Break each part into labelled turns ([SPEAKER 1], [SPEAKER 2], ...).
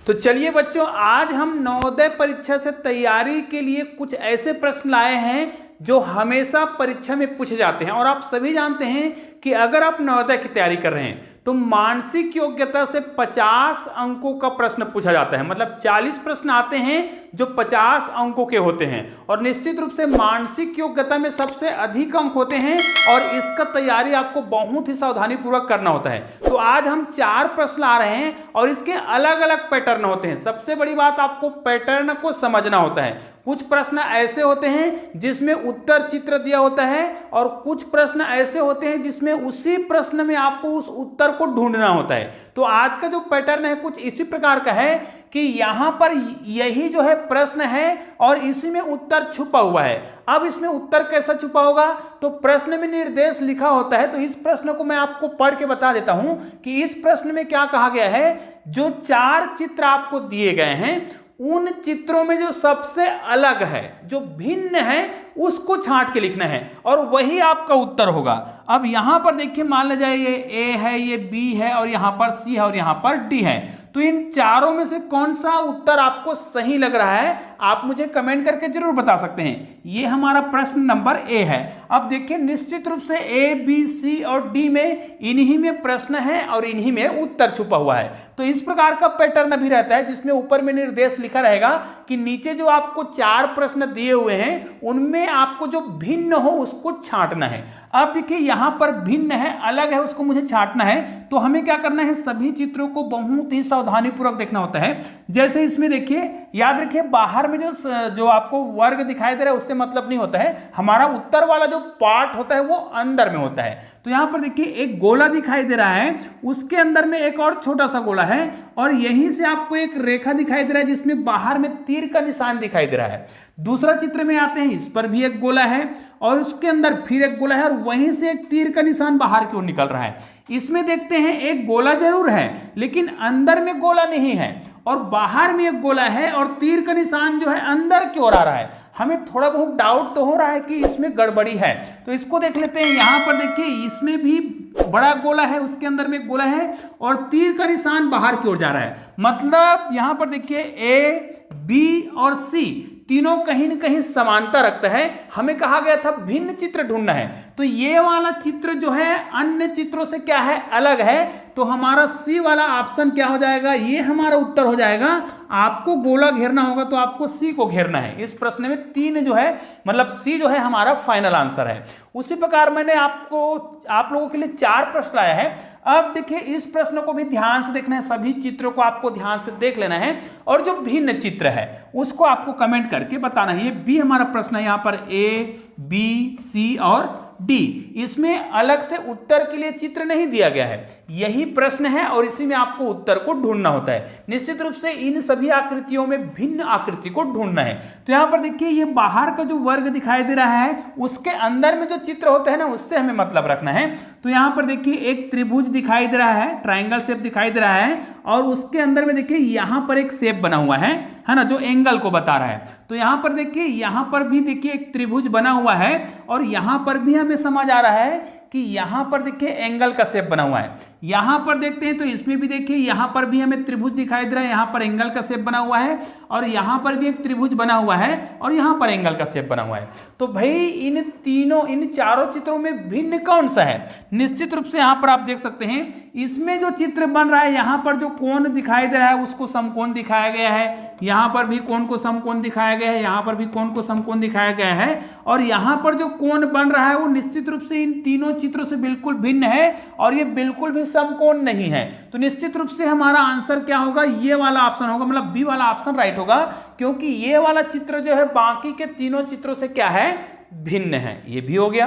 [SPEAKER 1] तो चलिए बच्चों, आज हम नवोदय परीक्षा से तैयारी के लिए कुछ ऐसे प्रश्न लाए हैं जो हमेशा परीक्षा में पूछे जाते हैं। और आप सभी जानते हैं कि अगर आप नवोदय की तैयारी कर रहे हैं तो मानसिक योग्यता से 50 अंकों का प्रश्न पूछा जाता है। मतलब 40 प्रश्न आते हैं जो 50 अंकों के होते हैं, और निश्चित रूप से मानसिक योग्यता में सबसे अधिक अंक होते हैं और इसका तैयारी आपको बहुत ही सावधानी पूर्वक करना होता है। तो आज हम 4 प्रश्न ला रहे हैं और इसके अलग अलग पैटर्न होते हैं। सबसे बड़ी बात, आपको पैटर्न को समझना होता है। कुछ प्रश्न ऐसे होते हैं जिसमें उत्तर चित्र दिया होता है और कुछ प्रश्न ऐसे होते हैं जिसमें उसी प्रश्न में आपको उस उत्तर को ढूंढना होता है। तो आज का जो पैटर्न है कुछ इसी प्रकार का है कि यहां पर यही जो है प्रश्न है और इसी में उत्तर छुपा हुआ है। अब इसमें उत्तर कैसा छुपा होगा, तो प्रश्न में निर्देश लिखा होता है। तो इस प्रश्न को मैं आपको पढ़ के बता देता हूं कि इस प्रश्न में क्या कहा गया है। जो 4 चित्र आपको दिए गए हैं उन चित्रों में जो सबसे अलग है, जो भिन्न है, उसको छांट के लिखना है और वही आपका उत्तर होगा। अब यहां पर देखिए, मान लीजिए ये ए है, ये बी है और यहां पर सी है और यहां पर डी है। तो इन चारों में से कौन सा उत्तर आपको सही लग रहा है, आप मुझे कमेंट करके जरूर बता सकते हैं। ये हमारा प्रश्न नंबर ए है। अब देखिए, निश्चित रूप से ए बी सी और डी में इन्हीं में प्रश्न है और इन्हीं में उत्तर छुपा हुआ है। तो इस प्रकार का पैटर्न भी रहता है जिसमें ऊपर में निर्देश लिखा रहेगा कि नीचे जो आपको 4 प्रश्न दिए हुए हैं उनमें आपको जो भिन्न हो उसको छांटना है। अब देखिए, यहां पर भिन्न है, अलग है, उसको मुझे छांटना है। तो हमें क्या करना है, सभी चित्रों को बहुत ही सावधानी पूर्वक देखना होता है। जैसे इसमें देखिए, याद रखिए, बाहर में जो आपको वर्ग दिखाई दे रहा है उससे मतलब नहीं होता है। हमारा उत्तर वाला जो पार्ट होता है वो अंदर में होता है। तो यहां पर देखिए एक गोला दिखाई दे रहा है, उसके अंदर में एक और छोटा सा गोला है और यहीं से आपको एक रेखा दिखाई दे रहा है जिसमें बाहर में तीर का निशान दिखाई दे रहा है। दूसरा चित्र में आते हैं, इस पर भी एक गोला है और उसके अंदर फिर एक गोला है और वहीं से एक तीर का निशान बाहर की ओर निकल रहा है। इसमें देखते हैं एक गोला जरूर है लेकिन अंदर में गोला नहीं है और बाहर में एक गोला है और तीर का निशान जो है अंदर की ओर आ रहा है। हमें थोड़ा बहुत डाउट तो हो रहा है कि इसमें गड़बड़ी है, तो इसको देख लेते हैं। यहां पर देखिए, इसमें भी बड़ा गोला है, उसके अंदर में एक गोला है और तीर का निशान बाहर की ओर जा रहा है। मतलब यहां पर देखिए ए बी और सी तीनों कहीं न कहीं समानता रखता है। हमें कहा गया था भिन्न चित्र ढूंढना है, तो ये वाला चित्र जो है अन्य चित्रों से क्या है, अलग है। तो हमारा सी वाला ऑप्शन क्या हो जाएगा, ये हमारा उत्तर हो जाएगा। आपको गोला घेरना होगा तो आपको सी को घेरना है। इस प्रश्न में 3 जो है, मतलब सी जो है हमारा फाइनल आंसर है। उसी प्रकार मैंने आप लोगों के लिए 4 प्रश्न लाया है। अब देखिए, इस प्रश्न को भी ध्यान से देखना है, सभी चित्रों को आपको ध्यान से देख लेना है और जो भिन्न चित्र है उसको आपको कमेंट करके बताना है। ये बी हमारा प्रश्न है, यहां पर ए बी सी और डी। इसमें अलग से उत्तर के लिए चित्र नहीं दिया गया है, यही प्रश्न है और इसी में आपको उत्तर को ढूंढना होता है। निश्चित रूप से इन सभी आकृतियों में भिन्न आकृति को ढूंढना है। तो यहां पर देखिए, ये बाहर का जो वर्ग दिखाई दे रहा है उसके अंदर में जो चित्र होते हैं ना, उससे हमें मतलब रखना है। तो यहां पर देखिए एक त्रिभुज दिखाई दे रहा है, ट्राइंगल शेप दिखाई दे रहा है और उसके अंदर में देखिए यहां पर एक शेप बना हुआ है ना, जो एंगल को बता रहा है। तो यहां पर देखिए, यहां पर भी देखिए एक त्रिभुज बना हुआ है और यहां पर भी हमें समझ आ रहा है कि यहां पर देखिए एंगल का शेप बना हुआ है। यहां पर देखते हैं तो इसमें भी देखिए यहां पर भी हमें त्रिभुज दिखाई दे रहा है, यहां पर एंगल का शेप बना हुआ है और यहां पर भी एक त्रिभुज बना हुआ है और यहां पर एंगल का शेप बना हुआ है। तो भाई इन चारों चित्रों में भिन्न कौन सा है, निश्चित रूप से यहां पर आप देख सकते हैं। इसमें जो चित्र बन रहा है, यहां पर जो कोण दिखाई दे रहा है उसको समकोण दिखाया गया है, यहां पर भी कोण को समकोण दिखाया गया है, यहां पर भी कोण को समकोण दिखाया गया है और यहां पर जो कोण बन रहा है वो निश्चित रूप से इन तीनों चित्रों से बिल्कुल भिन्न है और ये बिल्कुल भी समकोण नहीं है। तो निश्चित रूप से हमारा आंसर क्या होगा, ये वाला ऑप्शन होगा, मतलब बी वाला ऑप्शन राइट होगा, क्योंकि ये वाला चित्र जो है बाकी के तीनों चित्रों से क्या है, भिन्न है। ये भी हो गया।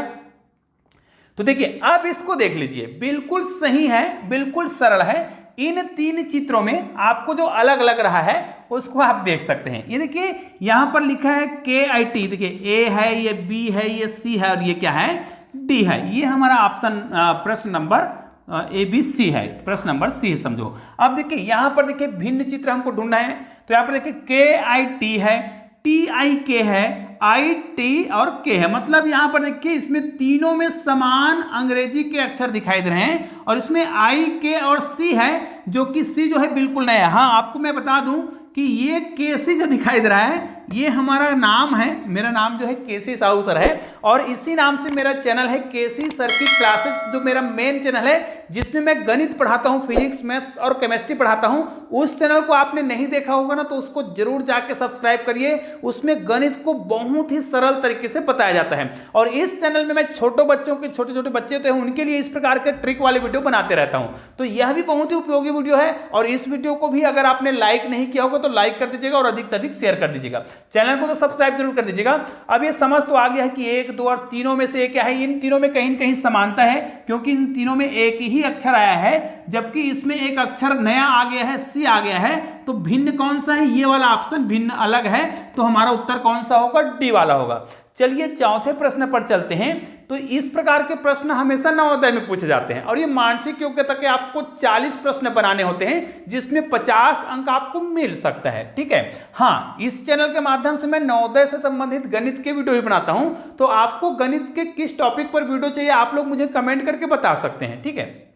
[SPEAKER 1] तो देखिए, अब इसको देख लीजिए, बिल्कुल सही है, बिल्कुल सरल है। इन 3 चित्रों में आपको जो अलग लग रहा है उसको आप देख सकते हैं। ये देखिए यहां पर लिखा है KIT, देखिए ए है, ये बी है, ये सी है और ये क्या है, डी है। ये हमारा ऑप्शन प्रश्न नंबर ABC है, प्रश्न नंबर सी है, समझो। अब देखिए यहां पर देखिए भिन्न चित्र हमको ढूंढना है। तो यहां पर देखिए KIT है, TIK है IT और K है। मतलब यहां पर देखिए इसमें तीनों में समान अंग्रेजी के अक्षर दिखाई दे रहे हैं और इसमें I, K और C है, जो कि C जो है बिल्कुल नया है। हाँ, आपको मैं बता दूं कि ये केसी जो दिखाई दे रहा है ये हमारा नाम है, मेरा नाम जो है केसी साहू सर है और इसी नाम से मेरा चैनल है केसी सर की क्लासेस, जो मेरा मेन चैनल है जिसमें मैं गणित पढ़ाता हूं, फिजिक्स, मैथ्स और केमिस्ट्री पढ़ाता हूं। उस चैनल को आपने नहीं देखा होगा ना, तो उसको जरूर जाके सब्सक्राइब करिए। उसमें गणित को बहुत ही सरल तरीके से बताया जाता है और इस चैनल में मैं छोटे बच्चों के, छोटे छोटे बच्चे होते हैं उनके लिए इस प्रकार के ट्रिक वाले वीडियो बनाते रहता हूं। तो यह भी बहुत ही उपयोगी वीडियो है और इस वीडियो को भी अगर आपने लाइक नहीं किया होगा तो लाइक कर दीजिएगा और अधिक से अधिक शेयर कर दीजिएगा। चैनल को तो सब्सक्राइब जरूर कर दीजिएगा। अब ये समझ तो आ गया है कि 1, 2 और तीनों में से क्या है। इन तीनों में कहीं कहीं समानता है क्योंकि इन तीनों में एक ही अक्षर आया है, जबकि इसमें एक अक्षर नया आ गया है, सी आ गया है। तो भिन्न कौन सा है? ये वाला ऑप्शन भिन्न अलग है। तो हमारा उत्तर कौन सा होगा? डी वाला होगा। चलिए चौथे प्रश्न पर चलते हैं। तो इस प्रकार के प्रश्न हमेशा नवोदय में पूछे जाते हैं और ये मानसिक योग्यता के आपको 40 प्रश्न बनाने होते हैं जिसमें 50 अंक आपको मिल सकता है। ठीक है। हाँ, इस चैनल के माध्यम से मैं नवोदय से संबंधित गणित के वीडियो भी बनाता हूं। तो आपको गणित के किस टॉपिक पर वीडियो चाहिए आप लोग मुझे कमेंट करके बता सकते हैं। ठीक है।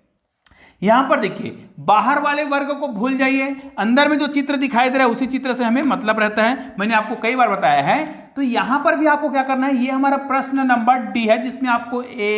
[SPEAKER 1] यहां पर देखिए बाहर वाले वर्ग को भूल जाइए, अंदर में जो चित्र दिखाई दे रहा है उसी चित्र से हमें मतलब रहता है। मैंने आपको कई बार बताया है। तो यहां पर भी आपको क्या करना है, ये हमारा प्रश्न नंबर डी है जिसमें आपको A,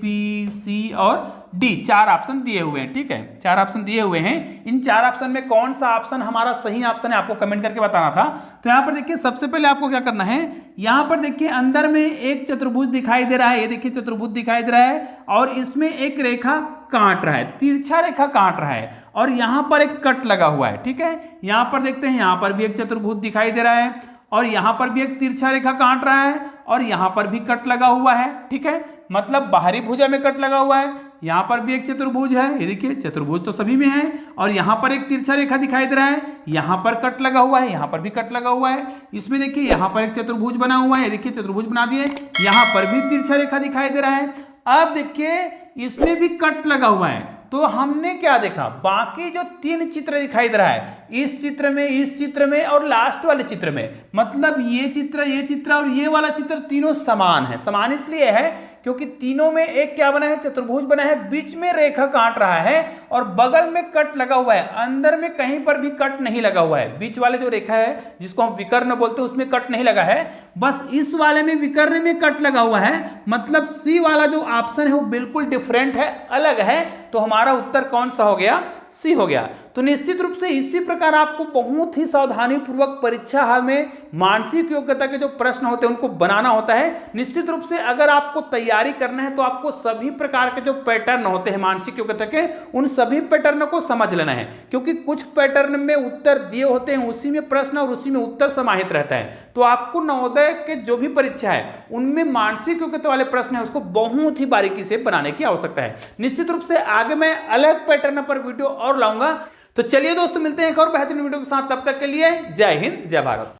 [SPEAKER 1] B, C और D 4 ऑप्शन दिए हुए हैं। ठीक है, 4 ऑप्शन दिए हुए हैं। इन 4 ऑप्शन में कौन सा ऑप्शन हमारा सही ऑप्शन है आपको कमेंट करके बताना था। तो यहां पर देखिए सबसे पहले आपको क्या करना है, यहां पर देखिए अंदर में एक चतुर्भुज दिखाई दे रहा है। ये देखिए चतुर्भुज दिखाई दे रहा है और इसमें एक रेखा काट रहा है, तिरछा रेखा काट रहा है और यहां पर एक कट लगा हुआ है। ठीक है, यहां पर देखते हैं यहां पर भी एक चतुर्भुज दिखाई दे रहा है और यहां पर भी एक तिरछा रेखा काट रहा है और यहां पर भी कट लगा हुआ है। ठीक है, मतलब बाहरी भुजा में कट लगा हुआ है। यहां पर भी एक चतुर्भुज है, ये देखिए चतुर्भुज तो सभी में है और यहां पर एक तिरछा रेखा दिखाई दे रहा है, यहां पर कट लगा हुआ है, यहां पर भी कट लगा हुआ है। इसमें देखिए यहां पर एक चतुर्भुज बना हुआ है, देखिए चतुर्भुज बना दिए, यहां पर भी तिरछा रेखा दिखाई दे रहा है। अब देखिए इसमें भी कट लगा हुआ है। तो हमने क्या देखा, बाकी जो 3 चित्र दिखाई दे रहा है, इस चित्र में, इस चित्र में और लास्ट वाले चित्र में, मतलब ये चित्र और ये वाला चित्र तीनों समान है। समान इसलिए है क्योंकि तीनों में एक क्या बना है, चतुर्भुज बना है, बीच में रेखा काट रहा है और बगल में कट लगा हुआ है। अंदर में कहीं पर भी कट नहीं लगा हुआ है। बीच वाले जो रेखा है जिसको हम विकर्ण बोलते हैं उसमें कट नहीं लगा है, बस इस वाले में विकर्ण में कट लगा हुआ है। मतलब सी वाला जो ऑप्शन है वो बिल्कुल डिफरेंट है, अलग है। तो हमारा उत्तर कौन सा हो गया? सी हो गया। तो निश्चित रूप से इसी प्रकार आपको बहुत ही सावधानी पूर्वक परीक्षा हाल में मानसिक योग्यता के जो प्रश्न होते हैं उनको बनाना होता है। निश्चित रूप से अगर आपको तैयारी करना है तो आपको सभी प्रकार के जो पैटर्न होते हैं मानसिक योग्यता के, उन सभी पैटर्न को समझ लेना है क्योंकि कुछ पैटर्न में उत्तर दिए होते हैं, उसी में प्रश्न और उसी में उत्तर समाहित रहता है। तो आपको नवोदय के जो भी परीक्षा है उनमें मानसिक योग्यता वाले प्रश्न है उसको बहुत ही बारीकी से बनाने की आवश्यकता है। निश्चित रूप से आगे मैं अलग पैटर्न पर वीडियो और लाऊंगा। तो चलिए दोस्तों मिलते हैं एक और बेहतरीन वीडियो के साथ, तब तक के लिए जय हिंद, जय भारत।